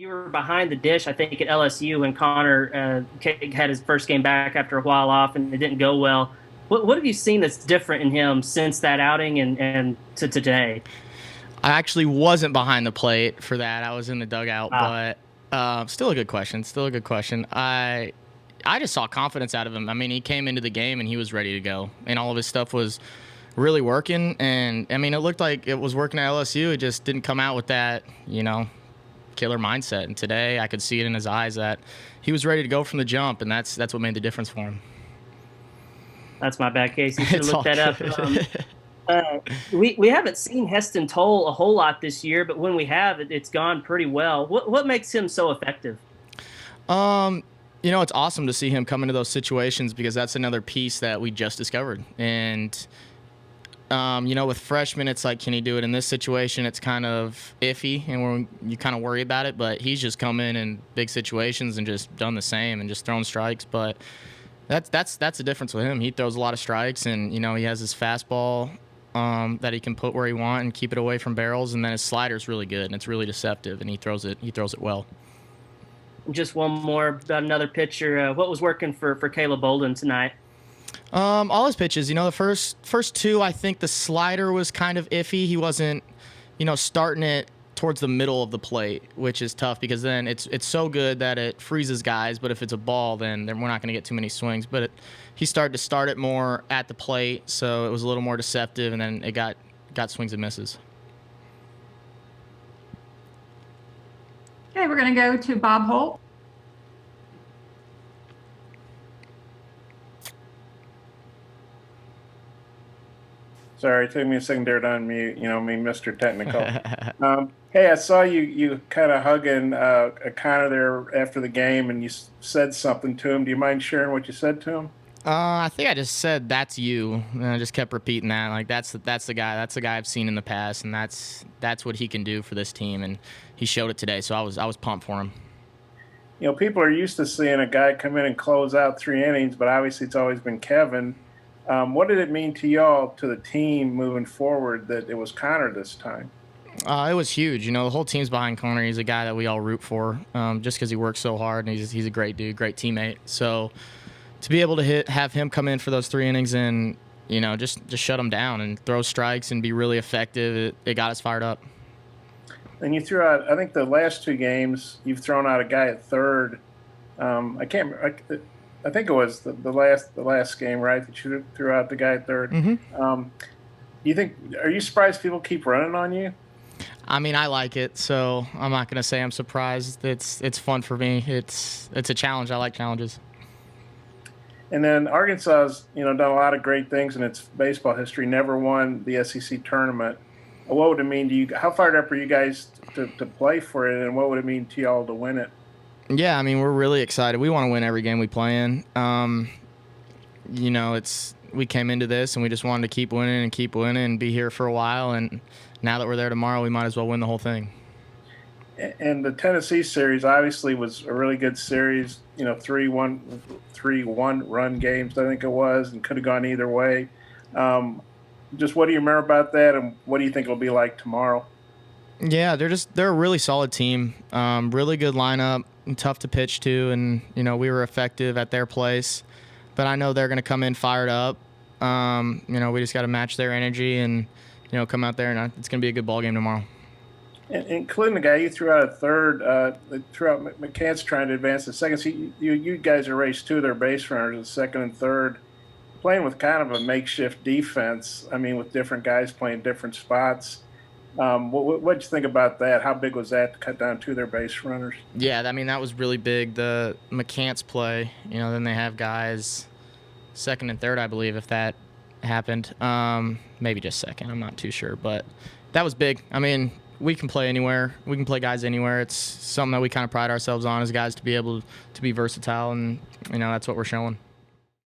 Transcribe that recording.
You were behind the dish, I think, at LSU when Connor had his first game back after a while off, and it didn't go well. What have you seen that's different in him since that outing and to today? I actually wasn't behind the plate for that. I was in the dugout, Ah, but still a good question. Still a good question. I just saw confidence out of him. I mean, he came into the game and he was ready to go, and all of his stuff was really working. And I mean, it looked like it was working at LSU. It just didn't come out with that, killer mindset. And today, I could see it in his eyes that he was ready to go from the jump, and that's what made the difference for him. that's my bad, Casey. Should have It's looked all that up. good. We haven't seen Heston Toll a whole lot this year, but when we have, it's gone pretty well. What makes him so effective? um, it's awesome to see him come into those situations because that's another piece that we just discovered. And with freshmen, it's like, can he do it in this situation? It's kind of iffy, and you kind of worry about it. But he's just come in big situations and just done the same and just thrown strikes. But that's the difference with him. He throws a lot of strikes, and he has his fastball that he can put where he want and keep it away from barrels, and then his slider's really good and it's really deceptive, and he throws it well. Just one more about another pitcher. What was working for Caleb Bolden tonight? All his pitches, the first two, I think the slider was kind of iffy. He wasn't, starting it towards the middle of the plate, which is tough because then it's so good that it freezes guys. But if it's a ball, then we're not going to get too many swings. But he started to start it more at the plate, so it was a little more deceptive, and then it got swings and misses. Okay, we're going to go to Bob Holt. Sorry, it took me a second there to unmute. Me, Mr. Technical. Hey, I saw you kind of hugging Connor there after the game, and you said something to him. Do you mind sharing what you said to him? I think I just said that's you, and I just kept repeating that. Like that's the guy. That's the guy I've seen in the past, and that's what he can do for this team, and he showed it today. So I was pumped for him. People are used to seeing a guy come in and close out 3 innings, but obviously it's always been Kevin. What did it mean to y'all, to the team moving forward, that it was Connor this time? It was huge. The whole team's behind Connor. He's a guy that we all root for, just because he works so hard, and he's a great dude, great teammate. So to be able to have him come in for those 3 innings and just shut him down and throw strikes and be really effective, it got us fired up. And you threw out, I think the last 2 games, you've thrown out a guy at third. I can't. I think it was the last game, right? That you threw out the guy at third. Mm-hmm. Are you surprised people keep running on you? I mean, I like it, so I'm not gonna say I'm surprised. It's fun for me. It's a challenge. I like challenges. And then Arkansas's, done a lot of great things in its baseball history. Never won the SEC tournament. What would it mean to you? How fired up are you guys to play for it, and what would it mean to y'all to win it? Yeah, I mean, we're really excited. We want to win every game we play in. We came into this and we just wanted to keep winning and be here for a while. And now that we're there tomorrow, we might as well win the whole thing. And the Tennessee series obviously was a really good series. 3-1 run games, I think it was, and could have gone either way. Just what do you remember about that, and what do you think it'll be like tomorrow? Yeah, they're a really solid team. Really good lineup, and tough to pitch to, and we were effective at their place. But I know they're going to come in fired up. We just got to match their energy and come out there, and it's going to be a good ball game tomorrow. Including the guy you threw out at third, threw out McCants trying to advance to second. So you guys erased 2 of their base runners, the second and third, playing with kind of a makeshift defense. I mean, with different guys playing different spots. What'd you think about that? How big was that to cut down 2 of their base runners? Yeah, I mean, that was really big. The McCants play, then they have guys second and third, I believe, if that happened. Maybe just second. I'm not too sure, but that was big. I mean, we can play anywhere. We can play guys anywhere. It's something that we kind of pride ourselves on as guys, to be able to be versatile, and that's what we're showing.